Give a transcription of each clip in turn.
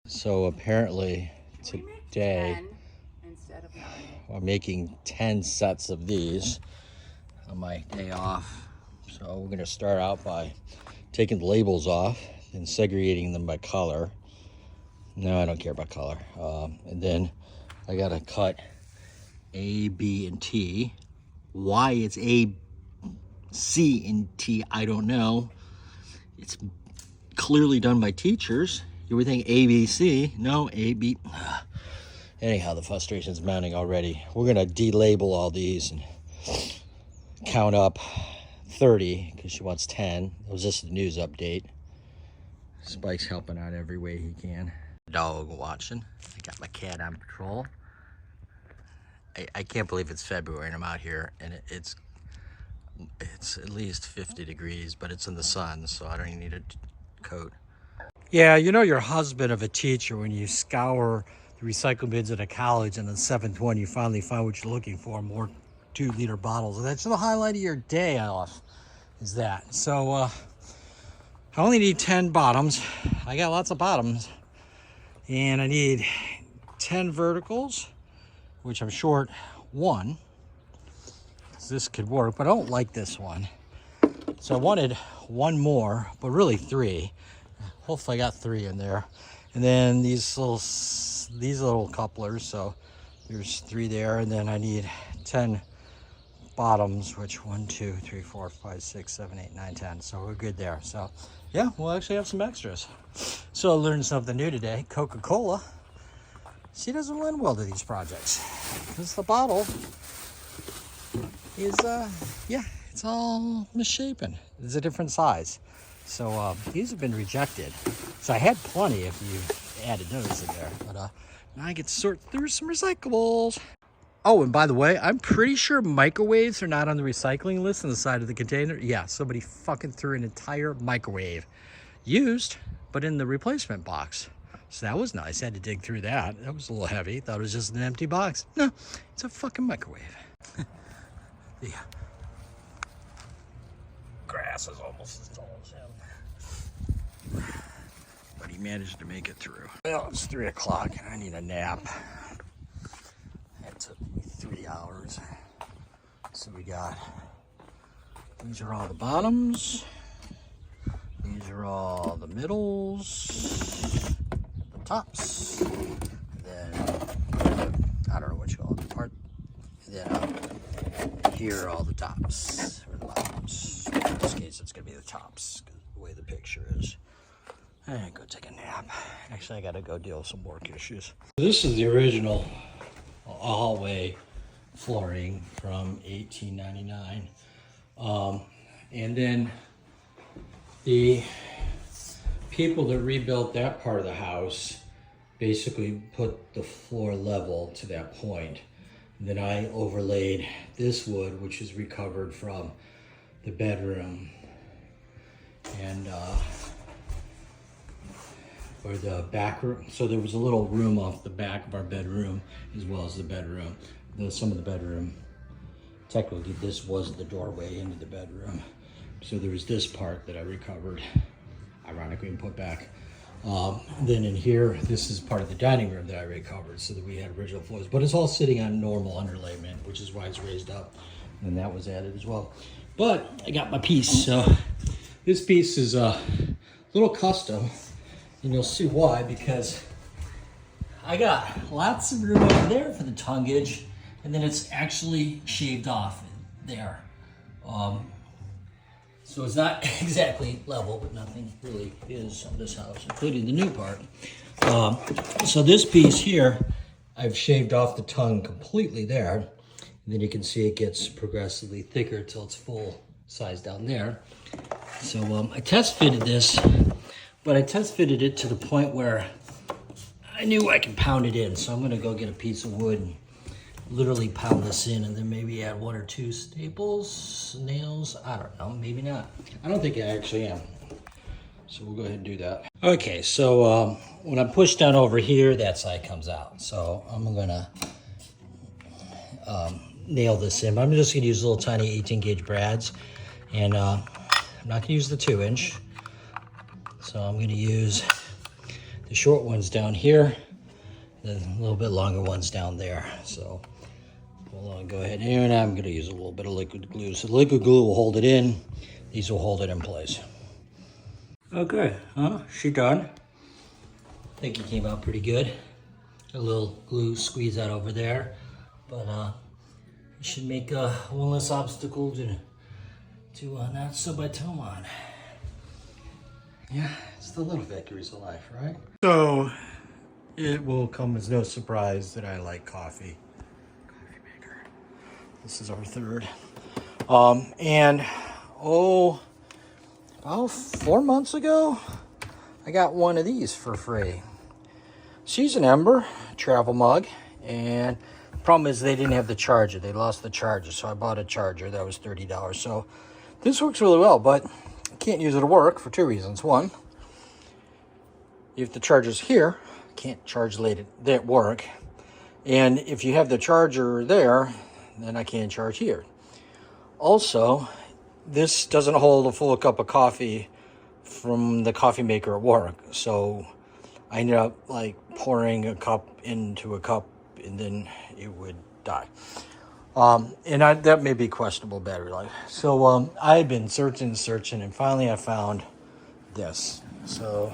So apparently today I'm making 10 sets of these on my day off. So we're gonna start out by taking the labels off and segregating them by color. No, I don't care about color. And then I gotta cut A, B, and T. Why it's A, C, and T, I don't know. It's clearly done by teachers. You would think A, B, C. No, A, B. Anyhow, the frustration's mounting already. We're gonna delabel all these and count up 30 because she wants 10. It was just a news update. Spike's helping out every way he can. Dog watching. I got my cat on patrol. I can't believe it's February and I'm out here and it's at least 50 degrees, but it's in the sun, so I don't even need a coat. Yeah, you know your husband of a teacher when you scour the recycle bins at a college and the 7th one you finally find what you're looking for, more 2-liter bottles. That's the highlight of your day off, is that. So I only need 10 bottoms. I got lots of bottoms. And I need 10 verticals, which I'm short 1. So this could work, but I don't like this one. So I wanted 1 more, but really 3. Hopefully I got 3 in there. And then these little couplers, so there's 3 there, and then I need 10 bottoms, which 1, 2, 3, 4, 5, 6, 7, 8, 9, 10. So we're good there. So yeah, we'll actually have some extras. So I learned something new today. Coca-Cola, she doesn't lend well to these projects because the bottle is yeah, it's all misshapen. It's a different size. So these have been rejected. So I had plenty if you added those in there. But now I get to sort through some recyclables. Oh, and by the way, I'm pretty sure microwaves are not on the recycling list on the side of the container. Yeah, somebody fucking threw an entire microwave. Used, but in the replacement box. So that was nice. I had to dig through that. That was a little heavy. Thought it was just an empty box. No, it's a fucking microwave. Yeah. Grass is almost as tall as him. But he managed to make it through. Well, it's 3 o'clock and I need a nap. That took me 3 hours. So we got, these are all the bottoms. These are all the middles, the tops, and then, I don't know what you call it, part, and then here are all the tops, or the bottoms. In this case, it's going to be the tops, the way the picture is. And go take a nap. Actually, I got to go deal with some work issues. This is the original hallway flooring from 1899. And then the people that rebuilt that part of the house basically put the floor level to that point. And then I overlaid this wood, which is recovered from the bedroom and or the back room. So there was a little room off the back of our bedroom as well as the bedroom. Some of the bedroom, technically this was the doorway into the bedroom. So there was this part that I recovered, ironically, and put back. Then in here, this is part of the dining room that I already covered, so that we had original floors. But it's all sitting on normal underlayment, which is why it's raised up. And that was added as well. But I got my piece, so this piece is a little custom, and you'll see why, because I got lots of room over there for the tungage, and then it's actually shaved off there. So it's not exactly level, but nothing really is on this house, including the new part. So this piece here, I've shaved off the tongue completely there. And then you can see it gets progressively thicker until it's full size down there. So I test fitted this, but I test fitted it to the point where I knew I could pound it in. So I'm gonna go get a piece of wood and literally pound this in, and then maybe add 1 or 2 staples, nails, I don't know, maybe not. I don't think I actually am. So we'll go ahead and do that. Okay, so when I push down over here, that side comes out. So I'm gonna nail this in. I'm just gonna use little tiny 18 gauge brads, and I'm not gonna use the 2-inch. So I'm gonna use the short ones down here, the little bit longer ones down there. So we'll go ahead, and I'm gonna use a little bit of liquid glue. So the liquid glue will hold it in. These will hold it in place. Okay, she done. I think it came out pretty good. A little glue squeeze out over there, but it should make one less obstacle to not sub my toe on. Yeah, it's the little victories of life, right? So it will come as no surprise that I like coffee. Coffee maker. This is our third. And about 4 months ago, I got one of these for free. She's an Ember travel mug, and the problem is they didn't have the charger. They lost the charger, so I bought a charger that was $30. So this works really well, but I can't use it at work for 2 reasons. One, if the charger's here, I can't charge late at work. And if you have the charger there, then I can't charge here. Also, this doesn't hold a full cup of coffee from the coffee maker at work. So I ended up like pouring a cup into a cup, and then it would die. That may be questionable battery life. So I've been searching, and finally I found this. So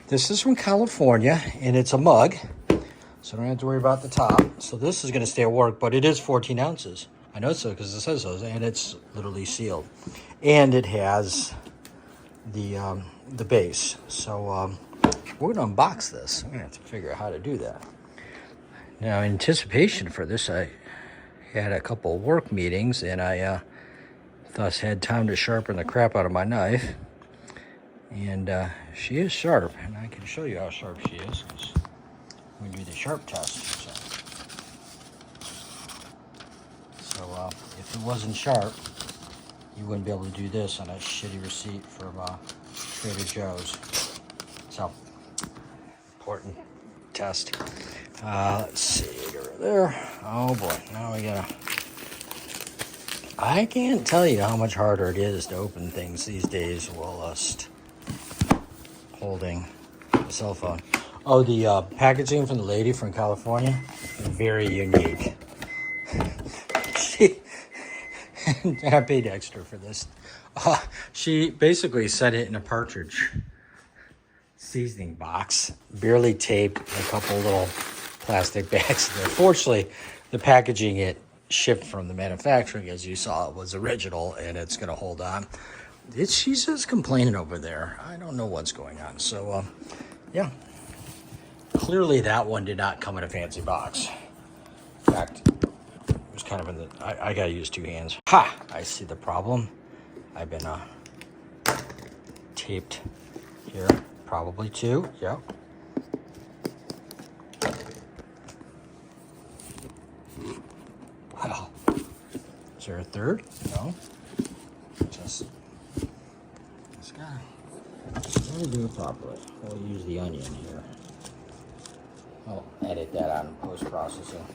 this is from California, and it's a mug, so I don't have to worry about the top. So this is going to stay at work, but it is 14 ounces. I know so because it says so, and it's literally sealed. And it has the base. So we're going to unbox this. I'm going to have to figure out how to do that. Now, in anticipation for this, I had a couple work meetings, and I thus had time to sharpen the crap out of my knife. And she is sharp, and I can show you how sharp she is. We do the sharp test. So if it wasn't sharp, you wouldn't be able to do this on a shitty receipt from Trader Joe's. So, important test. Let's see, get right there. Oh boy, now we gotta... I can't tell you how much harder it is to open things these days whilst holding a cell phone. Oh, the packaging from the lady from California, very unique. I paid extra for this. She basically set it in a partridge seasoning box, barely taped, a couple little plastic bags there. Fortunately, the packaging it shipped from the manufacturing, as you saw, it was original, and it's going to hold on. She's just complaining over there. I don't know what's going on. So, yeah. Clearly, that one did not come in a fancy box. In fact, it was kind of in the... I got to use 2 hands. Ha! I see the problem. I've been taped here. Probably 2. Yep. Wow. Is there a third? No. Just guy. Let me do it properly. We'll use the onion here. I'll edit that out in post-processing.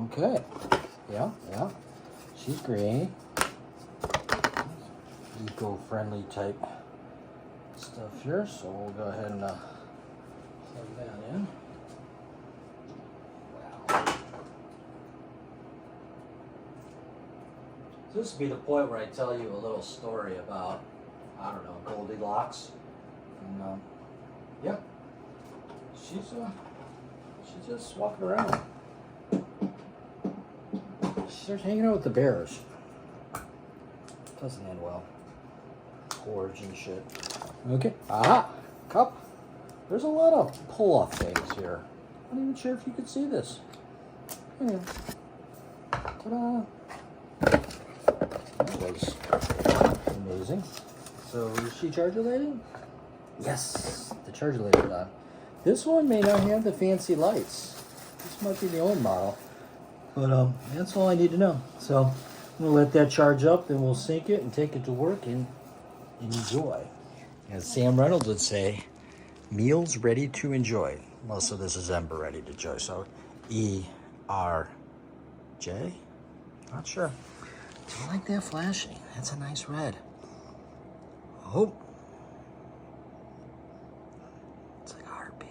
Okay. Yeah. She's green. Eco-friendly type stuff here, so we'll go ahead and plug that in. Wow. So this would be the point where I tell you a little story about, I don't know, Goldilocks. And yeah, she's just walking around. She starts hanging out with the bears. Doesn't end well. Gorge and shit. Okay. Aha! Cup. There's a lot of pull-off things here. I'm not even sure if you could see this. Yeah. Ta-da! That was amazing. So, is she charger lighting? Yes! The charger light is on. This one may not have the fancy lights. This might be the old model. But that's all I need to know. So, I'm going to let that charge up, then we'll sync it and take it to work and enjoy. As Sam Reynolds would say, meals ready to enjoy. Most of this is Ember ready to enjoy. So E-R-J? Not sure. Do you like that flashing? That's a nice red. Oh. It's like a heartbeat.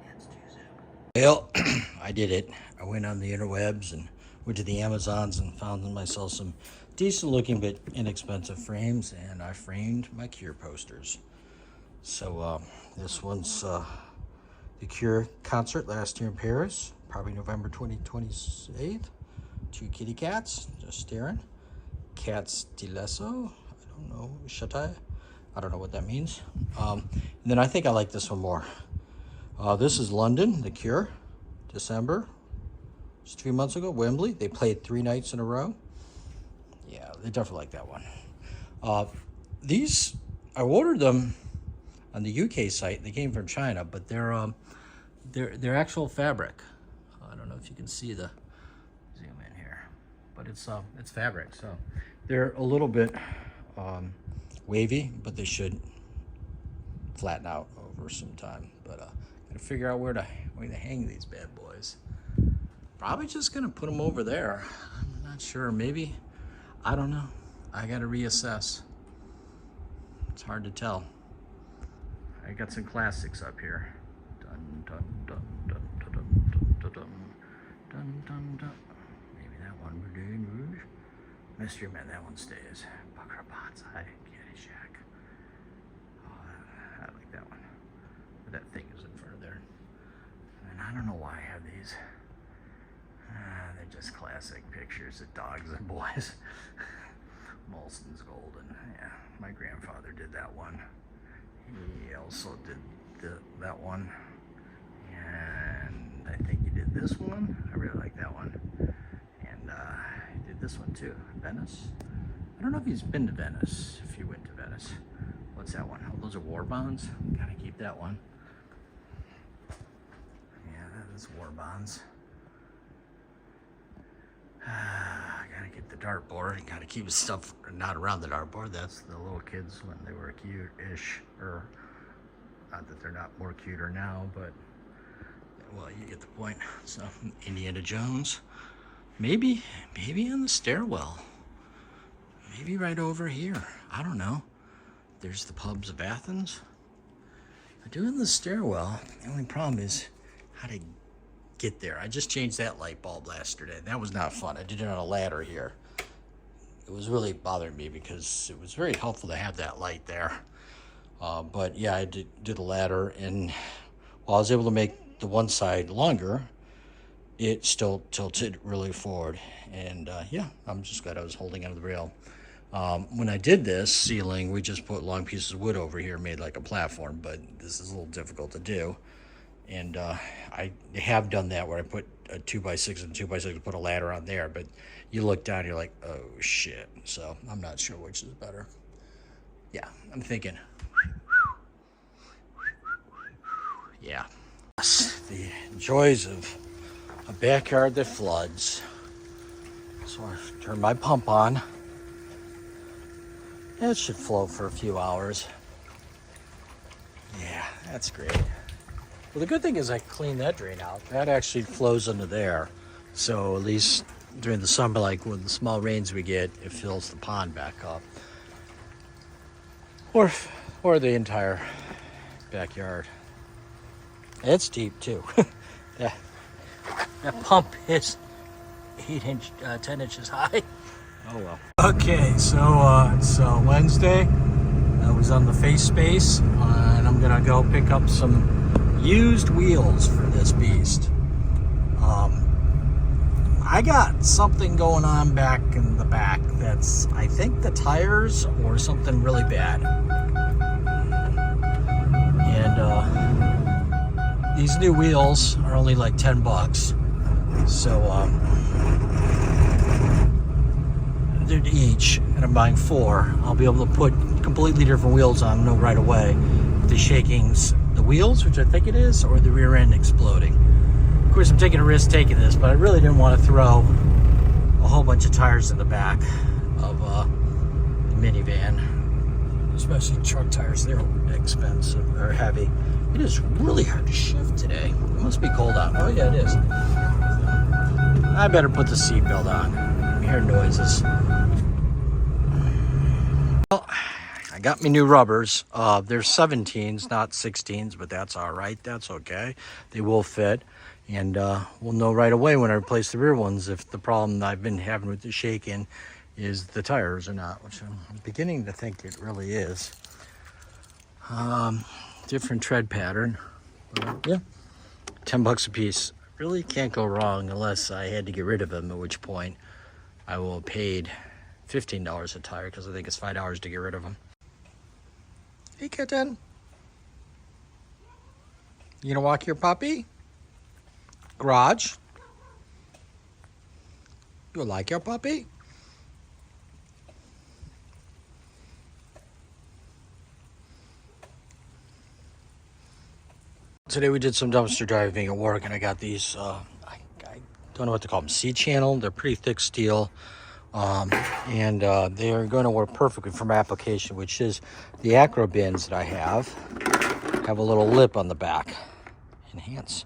Let's do zoom. Well, I did it. I went on the interwebs and went to the Amazons and found myself some decent looking but inexpensive frames, and I framed my Cure posters. So this one's the Cure concert last year in Paris, probably November 2028. 2 kitty cats just staring. Cats di Lesso, I don't know, Chataille, I don't know what that means. And then I think I like this one more. This is London, the Cure, December. Just 3 months ago, Wembley. They played 3 nights in a row. Yeah, they definitely like that one. These, I ordered them on the UK site. They came from China, but they're actual fabric. I don't know if you can see the zoom in here, but it's fabric. So they're a little bit wavy, but they should flatten out over some time. But gotta figure out where to hang these bad boys. Probably just gonna put them over there. I'm not sure, maybe, I don't know. I gotta reassess. It's hard to tell. I got some classics up here. Dun dun dun dun dun dun dun dun dun dun dun. Maybe that one. Mystery Man, that one stays. Pucker Banzai, Caddyshack. Oh, I like that one. But that thing is in front of there. And I don't know why I have these. They're just classic pictures of dogs and boys. Molson's Golden. Yeah, my grandfather did that one. He also did that one. And I think he did this one. I really like that one. And he did this one too. Venice. I don't know if he's been to Venice, if he went to Venice. What's that one? Oh, those are war bonds. Gotta keep that one. Yeah, that is war bonds. Gotta get the dartboard. Gotta keep stuff not around the dartboard. That's the little kids when they were cute-ish, or not that they're not more cuter now, but well, you get the point. So Indiana Jones, maybe on the stairwell, maybe right over here. I don't know. There's the pubs of Athens. But doing the stairwell, the only problem is how to get there. I just changed that light bulb yesterday. That was not fun. I did it on a ladder here. It was really bothering me because it was very helpful to have that light there. But yeah, I did a ladder, and while I was able to make the one side longer, it still tilted really forward. And yeah, I'm just glad I was holding onto the rail. When I did this ceiling, we just put long pieces of wood over here, made like a platform, but this is a little difficult to do. And I have done that where I put a 2x6 and 2x6 and put a ladder on there, but you look down, you're like, oh shit. So I'm not sure which is better. Yeah, I'm thinking. Yeah. The joys of a backyard that floods. So I turn my pump on. It should flow for a few hours. Yeah, that's great. Well, the good thing is I cleaned that drain out. That actually flows under there. So at least during the summer, like with the small rains we get, it fills the pond back up. Or the entire backyard. It's deep too. that pump is 10 inches high. Oh well. Okay, so it's Wednesday. I was on the Face Space, and I'm gonna go pick up some used wheels for this beast. I got something going on back in the back that's, I think, the tires or something really bad. And these new wheels are only like 10 bucks. So they're each, and I'm buying 4. I'll be able to put completely different wheels on them right away. The shaking's the wheels, which I think it is, or the rear end exploding. Of course, I'm taking a risk taking this, but I really didn't want to throw a whole bunch of tires in the back of the minivan, especially truck tires. They're expensive or heavy. It is really hard to shift today. It must be cold out. Oh yeah, it is. I better put the seatbelt on. I'm hearing noises. Well, I got me new rubbers. They're 17s, not 16s, but that's all right. That's okay. They will fit. And we'll know right away when I replace the rear ones if the problem I've been having with the shaking is the tires or not, which I'm beginning to think it really is. Different tread pattern. But, yeah, 10 bucks a piece. Really can't go wrong unless I had to get rid of them, at which point I will have paid $15 a tire because I think it's $5 to get rid of them. Hey, kitten. You gonna walk your puppy? Garage? You like your puppy? Today we did some dumpster driving at work, and I got these, I don't know what to call them, C-channel. They're pretty thick steel, and they are going to work perfectly for my application, which is the Acro bins that I have a little lip on the back. Enhance.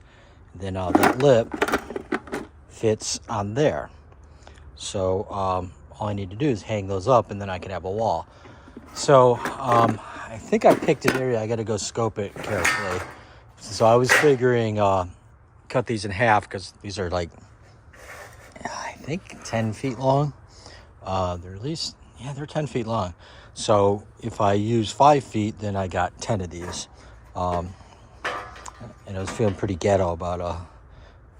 Then that lip fits on there. So all I need to do is hang those up, and then I can have a wall. So I think I picked an area. I got to go scope it carefully. So I was figuring cut these in half because these are like, I think 10 feet long. They're at least, yeah, they're 10 feet long. So if I use 5 feet, then I got 10 of these. And I was feeling pretty ghetto about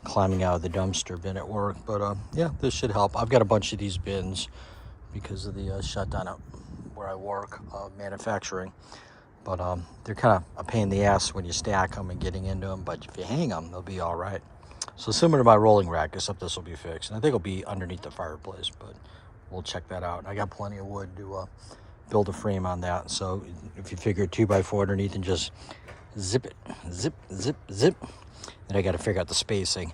climbing out of the dumpster bin at work. But yeah, this should help. I've got a bunch of these bins because of the shutdown of where I work, manufacturing. But they're kind of a pain in the ass when you stack them and getting into them. But if you hang them, they'll be all right. So similar to my rolling rack, except this will be fixed. And I think it'll be underneath the fireplace, but we'll check that out. I got plenty of wood to build a frame on that. So if you figure 2x4 underneath and just zip it, zip, zip, zip. Then I got to figure out the spacing.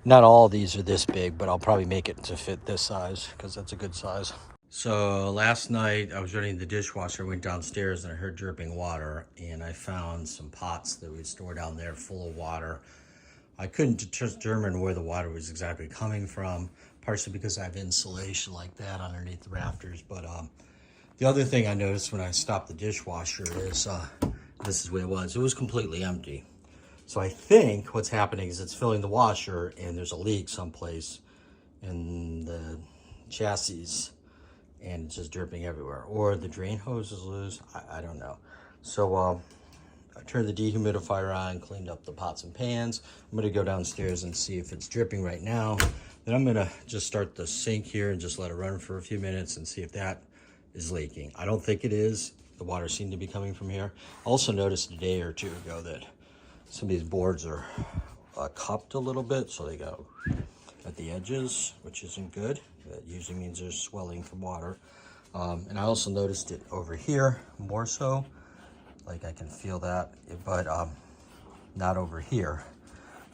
Not all of these are this big, but I'll probably make it to fit this size because that's a good size. So last night I was running the dishwasher, went downstairs and I heard dripping water, and I found some pots that we store down there full of water. I couldn't determine where the water was exactly coming from, partially because I have insulation like that underneath the rafters. But the other thing I noticed when I stopped the dishwasher is, this is what it was completely empty. So I think what's happening is it's filling the washer and there's a leak someplace in the chassis and it's just dripping everywhere. Or the drain hose is loose, I don't know. So I turned the dehumidifier on, cleaned up the pots and pans. I'm gonna go downstairs and see if it's dripping right now. Then I'm gonna just start the sink here and just let it run for a few minutes and see if that is leaking. I don't think it is. The water seemed to be coming from here. I also noticed a day or two ago that some of these boards are cupped a little bit, so they go at the edges, which isn't good. That usually means there's swelling from water. And I also noticed it over here more so. Like I can feel that, but not over here.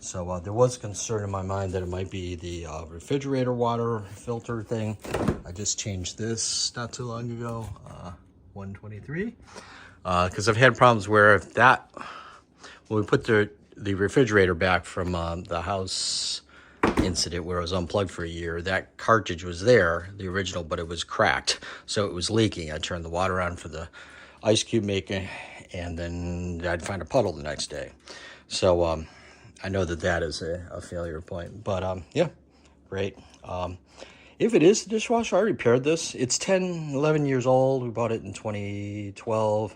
So there was concern in my mind that it might be the refrigerator water filter thing. I just changed this not too long ago, 123, because I've had problems where if that, when we put the refrigerator back from the house incident where it was unplugged for a year. That cartridge was there, the original, but it was cracked, so it was leaking. I turned the water on for the ice cube maker, and then I'd find a puddle the next day. So I know that is a failure point, but yeah, great. If it is the dishwasher, I repaired this. It's 10, 11 years old. We bought it in 2012.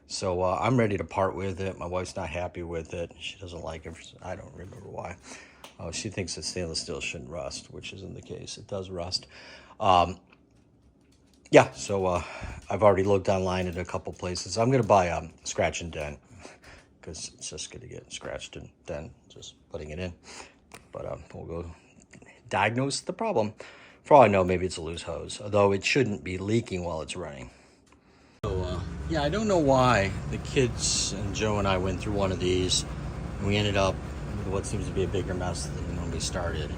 So I'm ready to part with it. My wife's not happy with it. She doesn't like it. I don't remember why. She thinks that stainless steel shouldn't rust, which isn't the case. It does rust. Yeah, so I've already looked online at a couple places. I'm going to buy a scratch and dent because it's just going to get scratched and dent just putting it in. But we'll go diagnose the problem. For all I know, maybe it's a loose hose, although it shouldn't be leaking while it's running. So, yeah, I don't know why the kids and Joe and I went through one of these, and we ended up with what seems to be a bigger mess than when we started.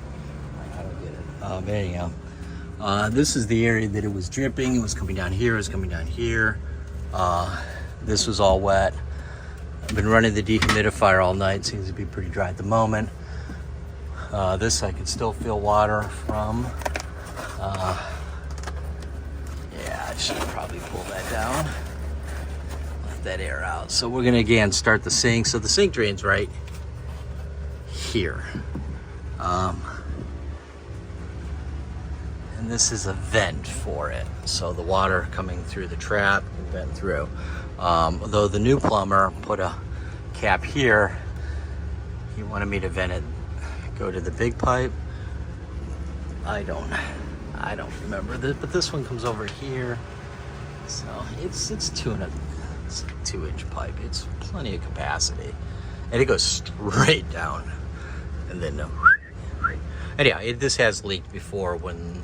I don't get it. But anyhow, this is the area that it was dripping. It was coming down here. It was coming down here. This was all wet. I've been running the dehumidifier all night. Seems to be pretty dry at the moment. This I can still feel water from. Yeah, I should probably pull that down. Let that air out. So we're gonna again start the sink. So the sink drain's right here. And this is a vent for it. So the water coming through the trap and vent through. Though the new plumber put a cap here, he wanted me to vent it, go to the big pipe. I don't remember this, but this one comes over here. So it's 2-inch pipe. It's plenty of capacity, and it goes straight down. And then anyhow, this has leaked before when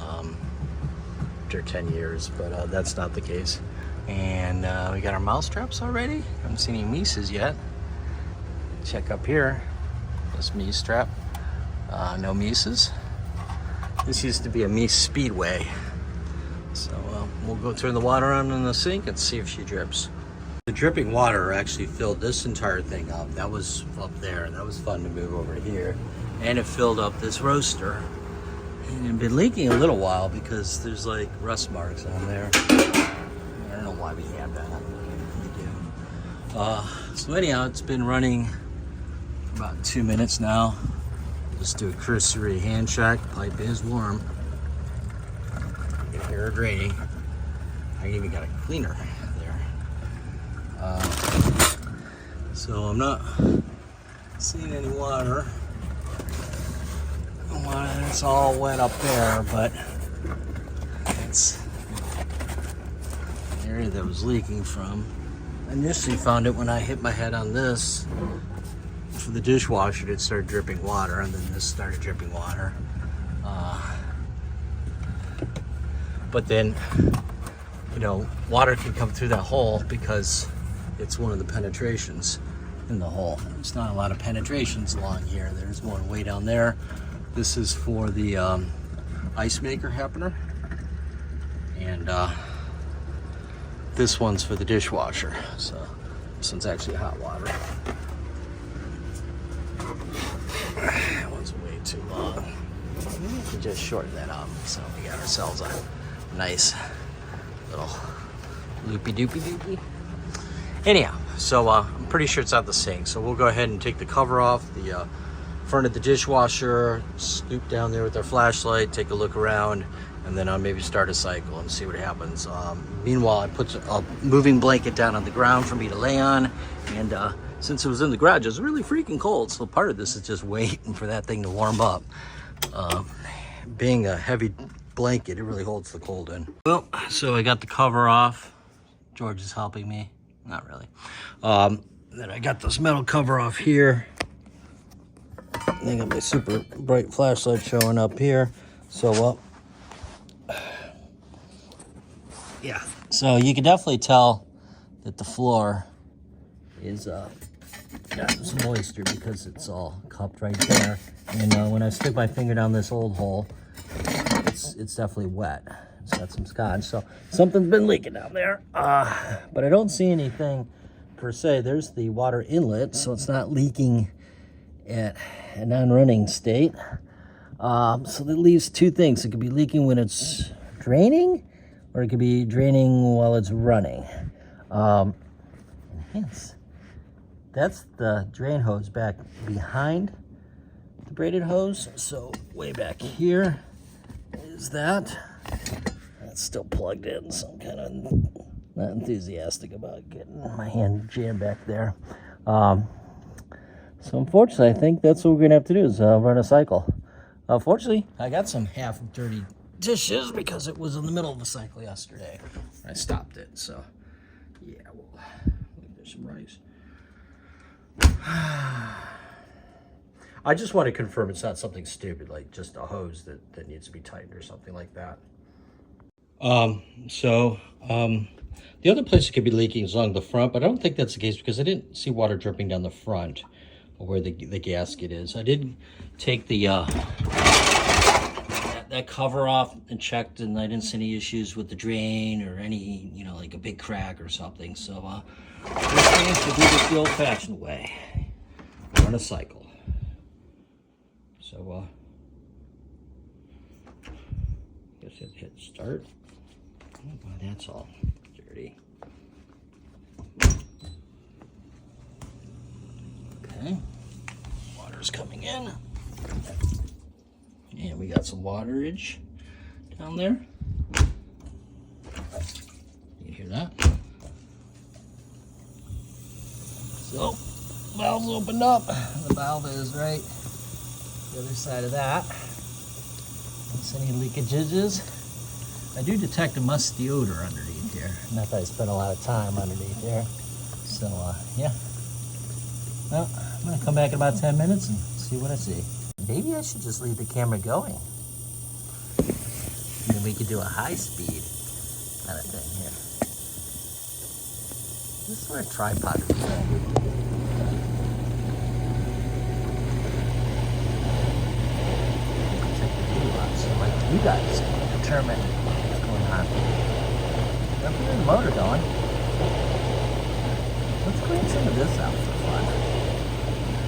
after 10 years, but that's not the case. And we got our mouse traps already. Haven't seen any mices yet. Check up here. This mise trap. No mices. This used to be a Mies Speedway. So we'll go turn the water on in the sink and see if she drips. The dripping water actually filled this entire thing up. That was up there, and that was fun to move over here. And it filled up this roaster. And it had been leaking a little while because there's like rust marks on there. I don't know why we have that. We do. So anyhow, it's been running for about 2 minutes now. Just do a cursory hand check. Pipe is warm. You can hear it draining. I even got a cleaner there. So I'm not seeing any water. It's all wet up there, but it's the area that was leaking from. I initially found it when I hit my head on this. For the dishwasher, it started dripping water, and then this started dripping water. But then, you know, water can come through that hole because it's one of the penetrations in the hole. There's not a lot of penetrations along here. There's one way down there. This is for the ice maker happener, and this one's for the dishwasher. So this one's actually hot water. That one's way too long. We can just shorten that up. So we got ourselves a nice little loopy-doopy-doopy. Anyhow, so I'm pretty sure it's out the sink. So we'll go ahead and take the cover off the front of the dishwasher, scoop down there with our flashlight, take a look around, and then I'll maybe start a cycle and see what happens. Meanwhile, I put a moving blanket down on the ground for me to lay on, and since it was in the garage, it was really freaking cold, so part of this is just waiting for that thing to warm up. Being a heavy blanket, it really holds the cold in. Well, so I got the cover off. George is helping me. Not really. Then I got this metal cover off here. I got my super bright flashlight showing up here. So, yeah. So you can definitely tell that the floor is got some moisture because it's all cupped right there. And when I stick my finger down this old hole, it's definitely wet. It's got some scotch, so something's been leaking down there. But I don't see anything per se. There's the water inlet, so it's not leaking at a non-running state. So that leaves two things. It could be leaking when it's draining, or it could be draining while it's running. Hence, that's the drain hose back behind the braided hose. So way back here is that. It's still plugged in, so I'm kind of not enthusiastic about getting my hand jammed back there. So unfortunately, I think that's what we're gonna have to do is run a cycle. Fortunately, I got some half dirty dishes because it was in the middle of the cycle yesterday. I stopped it, so yeah, we'll there's some rice. I just want to confirm it's not something stupid like just a hose that needs to be tightened or something like that. The other place it could be leaking is along the front, but I don't think that's the case because I didn't see water dripping down the front where the gasket is. I did take the that cover off and checked, and I didn't see any issues with the drain or any, you know, like a big crack or something. So this thing is to do this the old-fashioned way. Run a cycle. So guess you have to hit start. Oh, boy, that's all dirty. Okay, water's coming in. And we got some waterage down there. You hear that? So, valve's opened up. The valve is right the other side of that. Don't see any leakages. I do detect a musty odor underneath here. Not that I spent a lot of time underneath here. So, yeah. Well, I'm gonna come back in about 10 minutes and see what I see. Maybe I should just leave the camera going. And then we could do a high speed kind of thing here. This is where a tripod would be. Check the video out so like you guys can determine what's going on. Don't hear the motor going. Let's clean some of this out for fun.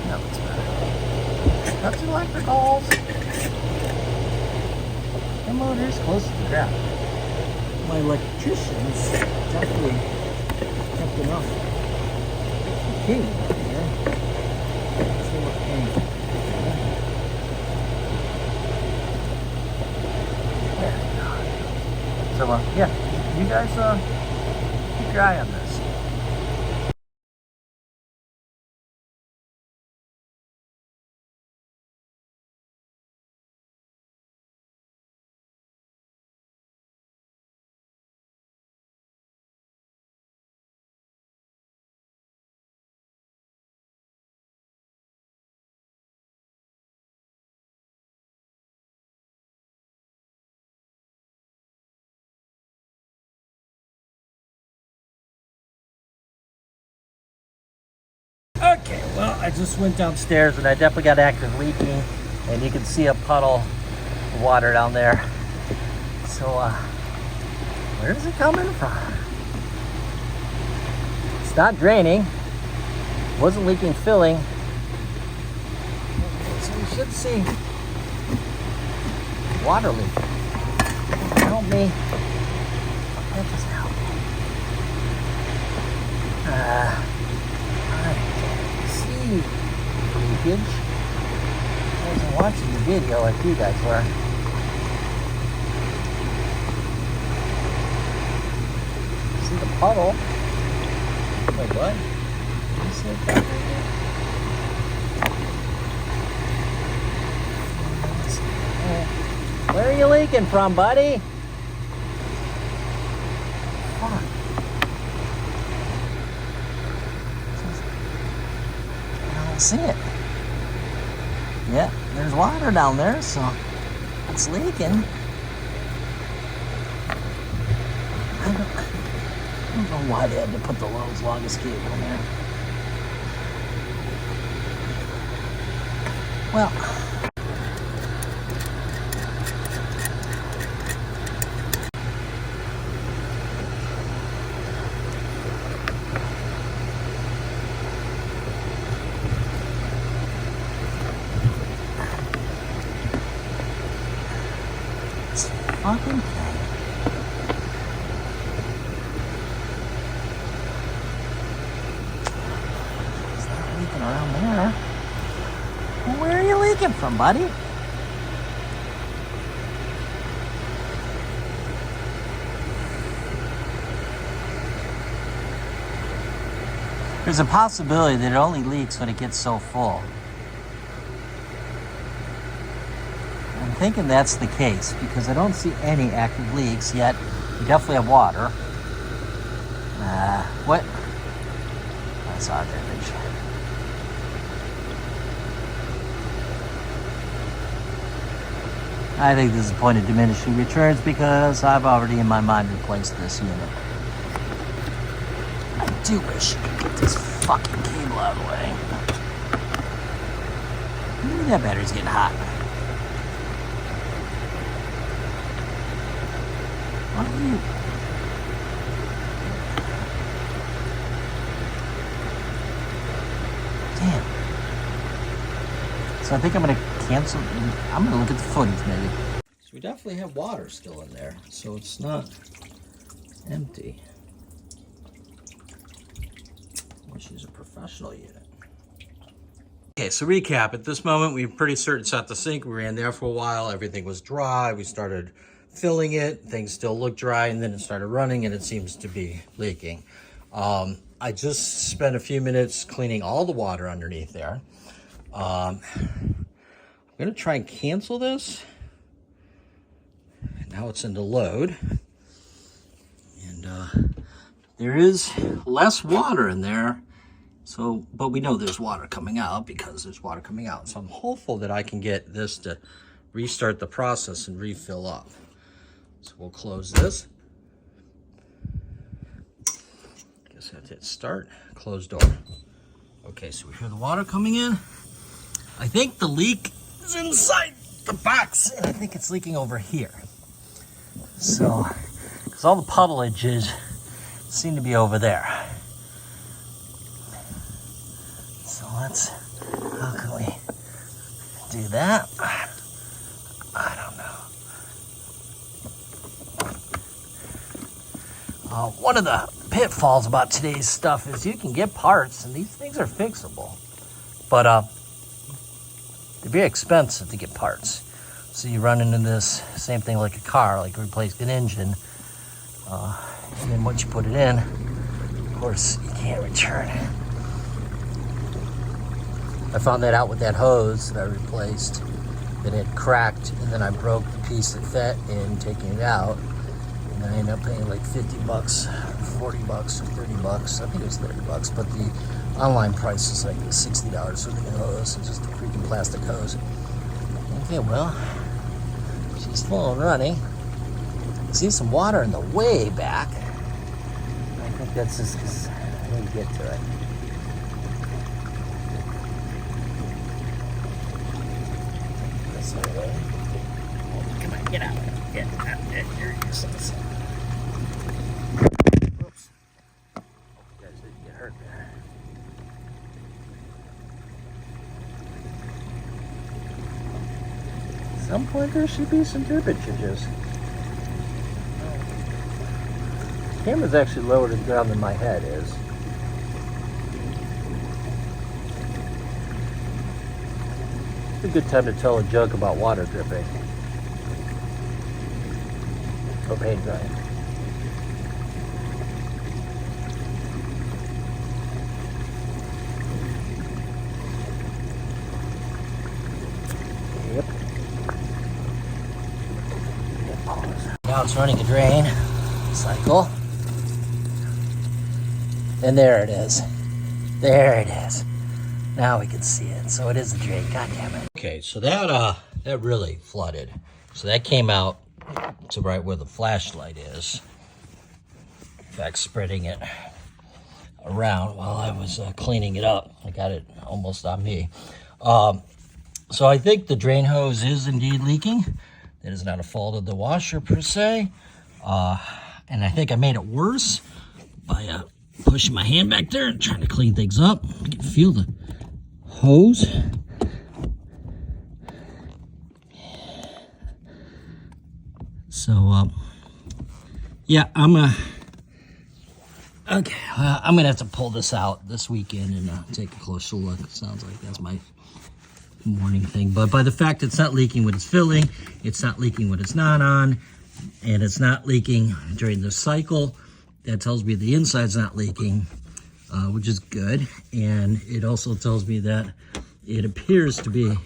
That looks better. That's electricals. The motor's close to the ground. My electricians definitely kept enough heat here. Let's see what came. There we go. So, yeah, you guys keep your eye on this. Okay, well, I just went downstairs and I definitely got active leaking, and you can see a puddle of water down there. So, where is it coming from? It's not draining. It wasn't leaking filling. So you should see water leak. Help me. That doesn't help me. Leakage. I wasn't watching the video like you guys were. See the puddle? Wait, what? You see it down there? Where are you leaking from, buddy? Fuck. See it. Yeah, there's water down there, so it's leaking. I don't know why they had to put the world's longest cable in there. Well, fucking thing. It's not leaking around there. Well, where are you leaking from, buddy? There's a possibility that it only leaks when it gets so full. I'm thinking that's the case because I don't see any active leaks yet. We definitely have water. What? That's our garbage. I think this is a point of diminishing returns because I've already in my mind replaced this unit. I do wish I could get this fucking cable out of the way. Maybe that battery's getting hot. Why are you? Damn. So I think I'm gonna cancel. I'm gonna look at the footage maybe. So we definitely have water still in there, so it's not empty. She's a professional unit. Okay, so recap. At this moment, we were pretty certain it's at the sink. We ran there for a while. Everything was dry. We started filling it. Things still looked dry, and then it started running, and it seems to be leaking. I just spent a few minutes cleaning all the water underneath there. I'm going to try and cancel this. Now it's into load. And there is less water in there. So, but we know there's water coming out because there's water coming out. So I'm hopeful that I can get this to restart the process and refill up. So we'll close this. Guess I have to hit start, close door. Okay, so we hear the water coming in. I think the leak is inside the box, and I think it's leaking over here. So, because all the puddleages seem to be over there. Let's, how can we do that? I don't know. One of the pitfalls about today's stuff is you can get parts, and these things are fixable. But they're very expensive to get parts. So you run into this same thing like a car, like replacing an engine. And then once you put it in, of course, you can't return it. I found that out with that hose that I replaced, that had cracked, and then I broke the piece that fit in taking it out, and I ended up paying like 50 bucks, 40 bucks, or 30 bucks. I think it was 30 bucks, but the online price is like $60 for the hose. It's just a freaking plastic hose. Okay, well, she's full and running. See some water in the way back. I think that's just because I didn't get to it. Come on, get out. Get out. You're useless. Oops. You guys didn't get hurt there. At some point there should be some drippages. The camera's actually lower to the ground than my head is. It's a good time to tell a joke about water dripping. Or paint drying. Yep. Now it's running a drain cycle. And there it is. There it is. Now we can see it. So it is a drain. God damn it. Okay, so that really flooded. So that came out to right where the flashlight is. In fact, spreading it around while I was cleaning it up. I got it almost on me. So I think the drain hose is indeed leaking. That is not a fault of the washer per se. And I think I made it worse by pushing my hand back there and trying to clean things up. I can feel the hose. So, yeah, I'm gonna have to pull this out this weekend and take a closer look. It sounds like that's my morning thing. But by the fact it's not leaking when it's filling, it's not leaking when it's not on, and it's not leaking during the cycle, that tells me the inside's not leaking, which is good. And it also tells me that it appears to be,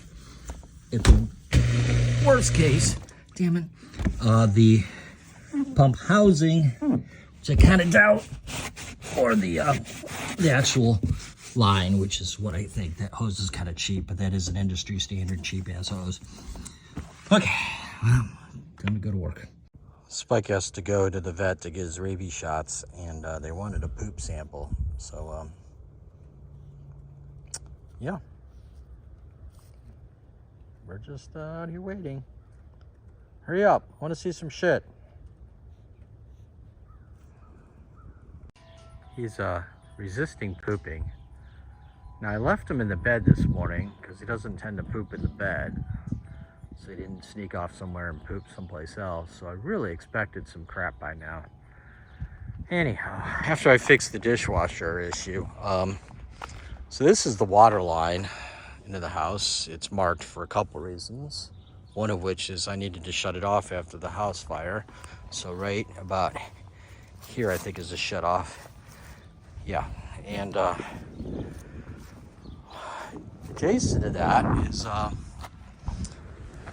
at the worst case, damn it, the pump housing, which I kind of doubt, or the actual line, which is what I think. That hose is kind of cheap, but that is an industry standard cheap ass hose. Okay, well, time to go to work. Spike has to go to the vet to get his rabies shots, and they wanted a poop sample. So, yeah. We're just out here waiting. Hurry up. I want to see some shit. He's resisting pooping. Now, I left him in the bed this morning because he doesn't tend to poop in the bed. So he didn't sneak off somewhere and poop someplace else. So I really expected some crap by now. Anyhow, after I fixed the dishwasher issue, so this is the water line into the house. It's marked for a couple reasons. One of which is I needed to shut it off after the house fire. So right about here, I think, is a shut off. Yeah, and adjacent to that is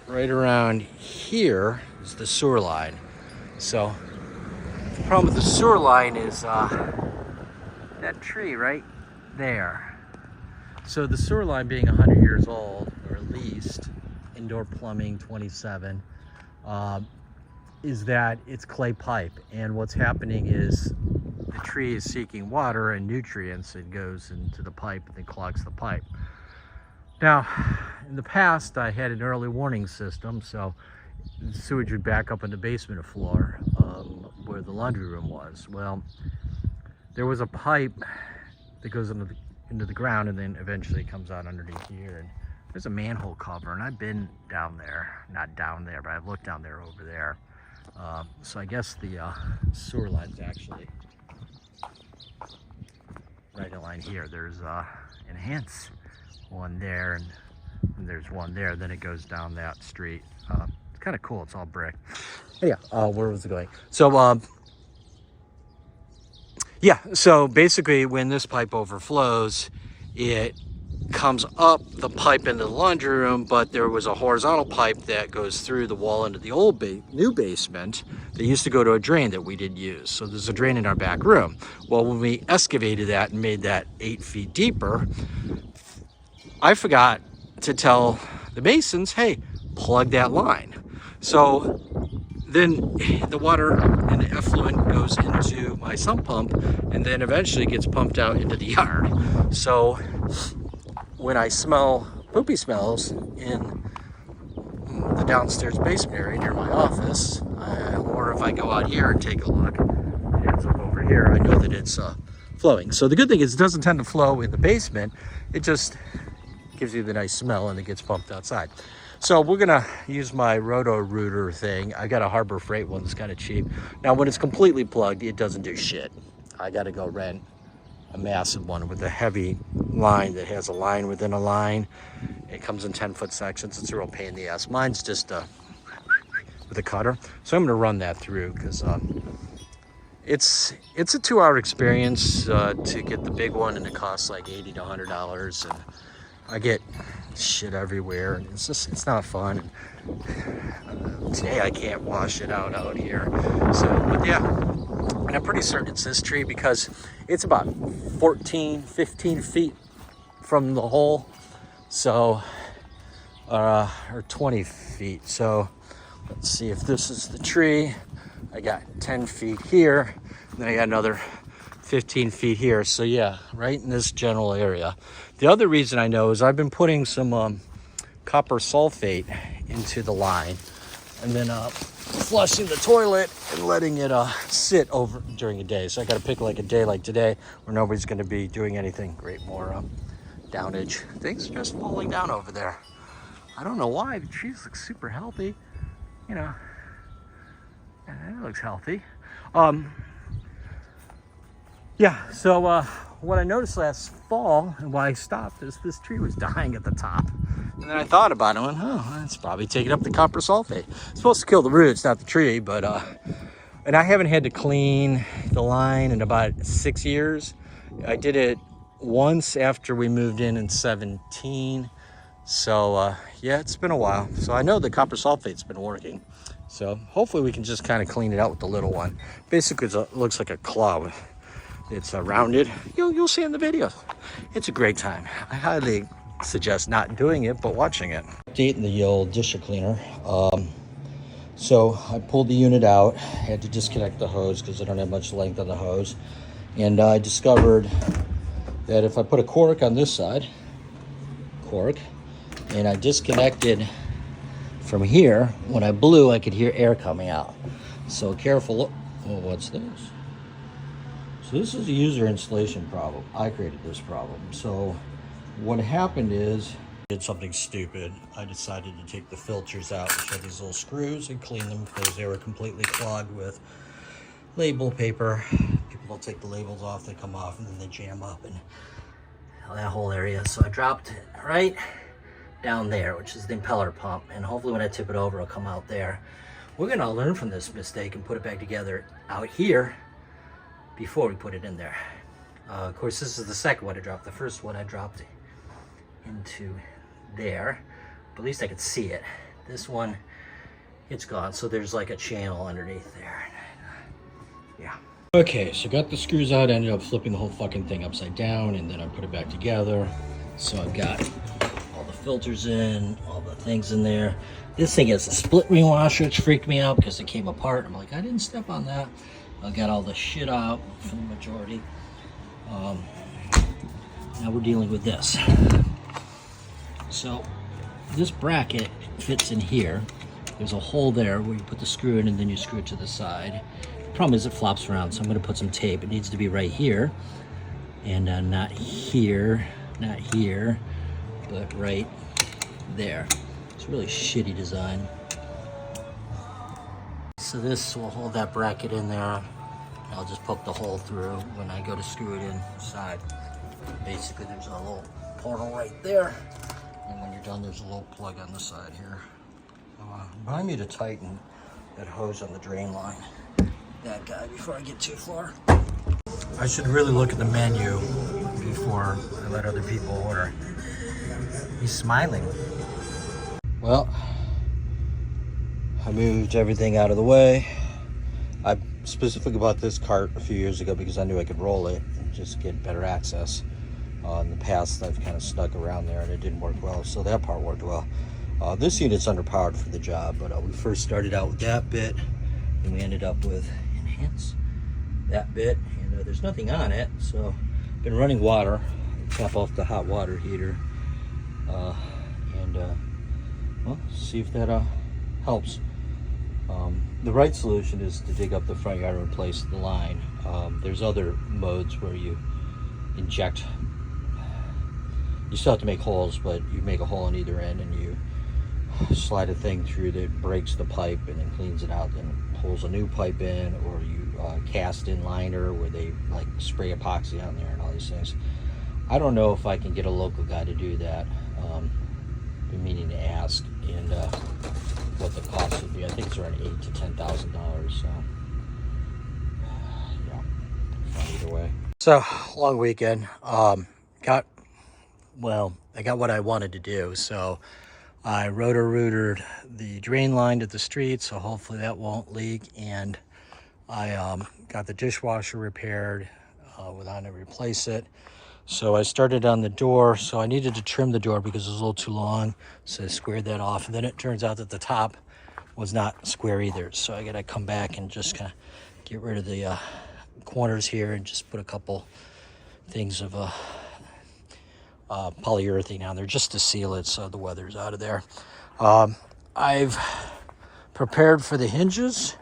right around here is the sewer line. So the problem with the sewer line is that tree right there. So the sewer line being 100 years old, or at least, indoor plumbing 27, is that it's clay pipe. And what's happening is the tree is seeking water and nutrients. It goes into the pipe and then clogs the pipe. Now, in the past, I had an early warning system, so the sewage would back up in the basement floor where the laundry room was. Well, there was a pipe that goes into the ground and then eventually comes out underneath here. And there's a manhole cover, and I've been down there, not down there, but I've looked down there over there. So I guess the sewer line's actually right in line here. There's Enhance one there, and there's one there. Then it goes down that street. It's kind of cool. It's all brick. Yeah. Where was it going? So yeah. So basically, when this pipe overflows, it comes up the pipe into the laundry room, but there was a horizontal pipe that goes through the wall into the old new basement that used to go to a drain that we didn't use. So there's a drain in our back room. Well, when we excavated that and made that 8 feet deeper, I forgot to tell the masons, hey, plug that line. So then the water and the effluent goes into my sump pump and then eventually gets pumped out into the yard. So when I smell poopy smells in the downstairs basement area near my office, or if I go out here and take a look, it ends up over here, I know that it's flowing. So the good thing is it doesn't tend to flow in the basement. It just gives you the nice smell and it gets pumped outside. So we're gonna use my Roto-Rooter thing. I got a Harbor Freight one that's kind of cheap. Now when it's completely plugged, it doesn't do shit. I gotta go rent a massive one with a heavy line that has a line within a line. It comes in 10-foot sections. It's a real pain in the ass. Mine's just with a cutter. So I'm gonna run that through because it's a 2-hour experience to get the big one, and it costs like $80 to $100, and I get shit everywhere, and it's not fun. Today I can't wash it out here. So, but yeah, and I'm pretty certain it's this tree because it's about 14, 15 feet from the hole. So, or 20 feet. So let's see if this is the tree. I got 10 feet here, and then I got another 15 feet here. So yeah, right in this general area. The other reason I know is I've been putting some copper sulfate into the line and then flushing the toilet and letting it sit over during the day. So I got to pick like a day like today where nobody's going to be doing anything great more downage. Things are just falling down over there. I don't know why. The trees look super healthy. You know, That looks healthy. Yeah, so what I noticed last fall and why I stopped is this tree was dying at the top. And then I thought about it and went, oh, it's probably taking up the copper sulfate. It's supposed to kill the roots, not the tree, but, and I haven't had to clean the line in about 6 years. I did it once after we moved in 17. So, yeah, it's been a while. So I know the copper sulfate's been working. So hopefully we can just kind of clean it out with the little one. Basically, it looks like a club. It's rounded. You'll see in the video. It's a great time. I highly suggest not doing it, but watching it. Updating the old dishwasher cleaner. So I pulled the unit out. Had to disconnect the hose because I don't have much length on the hose. And I discovered that if I put a cork on this side, and I disconnected from here, when I blew, I could hear air coming out. So careful. Oh, what's this? So this is a user installation problem. I created this problem. So what happened is, I did something stupid. I decided to take the filters out, which have these little screws, and clean them because they were completely clogged with label paper. People don't take the labels off, they come off, and then they jam up and that whole area. So I dropped it right down there, which is the impeller pump, and hopefully when I tip it over, it'll come out there. We're gonna learn from this mistake and put it back together out here before we put it in there. Of course, this is the second one I dropped. The first one I dropped into there, but at least I could see it. This one, it's gone, so there's like a channel underneath there. Yeah. Okay, so got the screws out, ended up flipping the whole fucking thing upside down, and then I put it back together. So I've got all the filters in, all the things in there. This thing has a split ring washer, which freaked me out because it came apart. I'm like, I didn't step on that. I got all the shit out for the majority. Now we're dealing with this. So this bracket fits in here. There's a hole there where you put the screw in and then you screw it to the side. The problem is it flops around, so I'm gonna put some tape. It needs to be right here, and not here, not here, but right there. It's a really shitty design. So this will hold that bracket in there. I'll just poke the hole through when I go to screw it inside. Basically, there's a little portal right there. And when you're done, there's a little plug on the side here. Remind me to tighten that hose on the drain line. That guy before I get too far. I should really look at the menu before I let other people order. He's smiling. Well, I moved everything out of the way. I specifically bought this cart a few years ago because I knew I could roll it and just get better access. In the past, I've kind of snuck around there and it didn't work well, so that part worked well. This unit's underpowered for the job, but we first started out with that bit, and we ended up with enhance that bit, and there's nothing on it, so I've been running water, top off the hot water heater, and well, see if that helps. The right solution is to dig up the front yard and replace the line. There's other modes where you inject. You still have to make holes, but you make a hole on either end and you slide a thing through that breaks the pipe and then cleans it out, then pulls a new pipe in, or you cast in liner where they like spray epoxy on there and all these things. I don't know if I can get a local guy to do that. Been meaning to ask, and what the cost would be. I think it's around $8,000 to $10,000. So yeah, fine either way. So long weekend. I got what I wanted to do. So I rotor-rootered the drain line to the street, so hopefully that won't leak. And I got the dishwasher repaired without having to replace it. So I started on the door, so I needed to trim the door because it was a little too long. So I squared that off, and then it turns out that the top was not square either. So I gotta come back and just kind of get rid of the corners here and just put a couple things of polyurethane on there just to seal it so the weather's out of there. I've prepared for the hinges.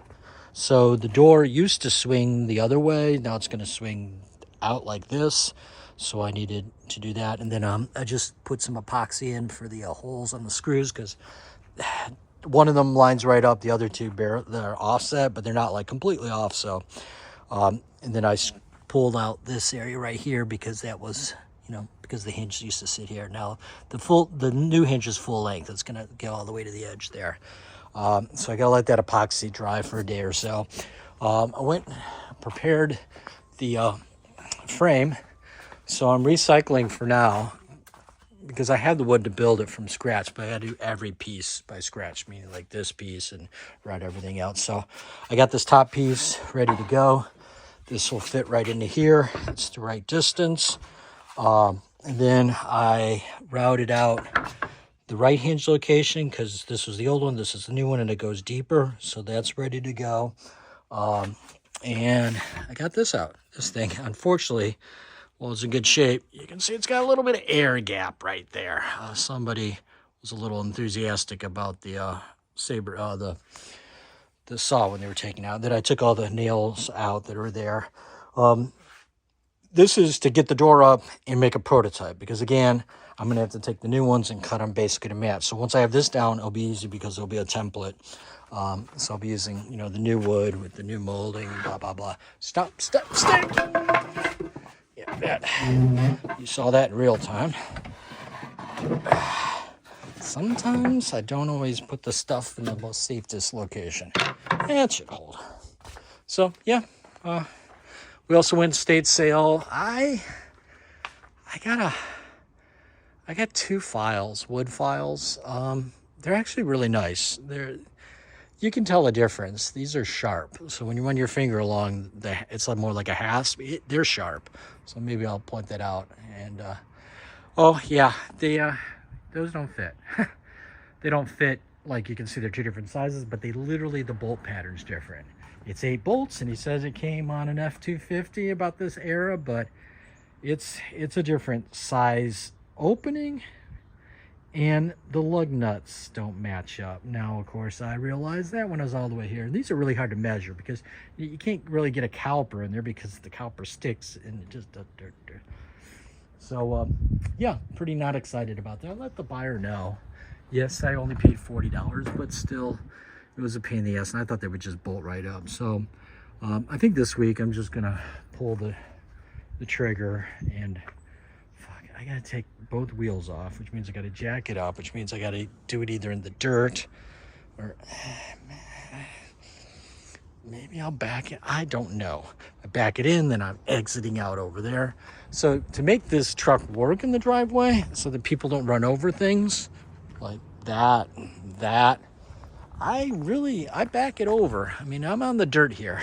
So the door used to swing the other way. Now it's gonna swing out like this. So I needed to do that. And then I just put some epoxy in for the holes on the screws, because one of them lines right up, the other two they're offset, but they're not like completely off. So and then I pulled out this area right here because that was, you know, because the hinge used to sit here. Now the new hinge is full length. It's gonna go all the way to the edge there. So I gotta let that epoxy dry for a day or so. I went prepared the frame, so I'm recycling for now because I had the wood to build it from scratch, but I had to do every piece by scratch, meaning like this piece and route everything out. So I got this top piece ready to go. This will fit right into here. It's the right distance. And then I routed out the right hinge location because this was the old one, this is the new one, and it goes deeper. So that's ready to go. And I got this out. This thing, unfortunately, well, it's in good shape. You can see it's got a little bit of air gap right there. Somebody was a little enthusiastic about the saber, the saw when they were taking out. Then I took all the nails out that are there. This is to get the door up and make a prototype because, again, I'm going to have to take the new ones and cut them basically to match. So once I have this down, it'll be easy because it'll be a template. So I'll be using, you know, the new wood with the new molding, blah, blah, blah. Stop, stick. Yeah, that. You saw that in real time. Sometimes I don't always put the stuff in the most safest location. That should hold. So, yeah. We also went state sale. I got 2 files, wood files. They're actually really nice. You can tell the difference. These are sharp. So when you run your finger along, it's more like a hasp. They're sharp. So maybe I'll point that out. And oh yeah, those don't fit. They don't fit. Like you can see, they're 2 different sizes, but the bolt pattern's different. It's 8 bolts, and he says it came on an F250 about this era, but it's a different size opening, and the lug nuts don't match up. Now, of course, I realized that when I was all the way here. These are really hard to measure because you can't really get a caliper in there because the caliper sticks and it just does dirt. So, yeah, pretty not excited about that. I'll let the buyer know. Yes, I only paid $40, but still, it was a pain in the ass, and I thought they would just bolt right up. So I think this week I'm just gonna pull the trigger, and I gotta take both wheels off, which means I gotta jack it up, which means I gotta do it either in the dirt or maybe I'll back it. I don't know. I back it in, then I'm exiting out over there. So to make this truck work in the driveway so that people don't run over things like that, I back it over. I mean, I'm on the dirt here.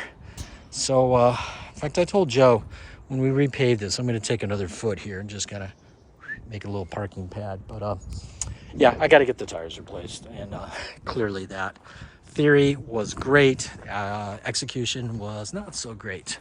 So, in fact, I told Joe when we repave this, I'm going to take another foot here and just kind of make a little parking pad. But, yeah, I got to get the tires replaced. And clearly that theory was great. Execution was not so great.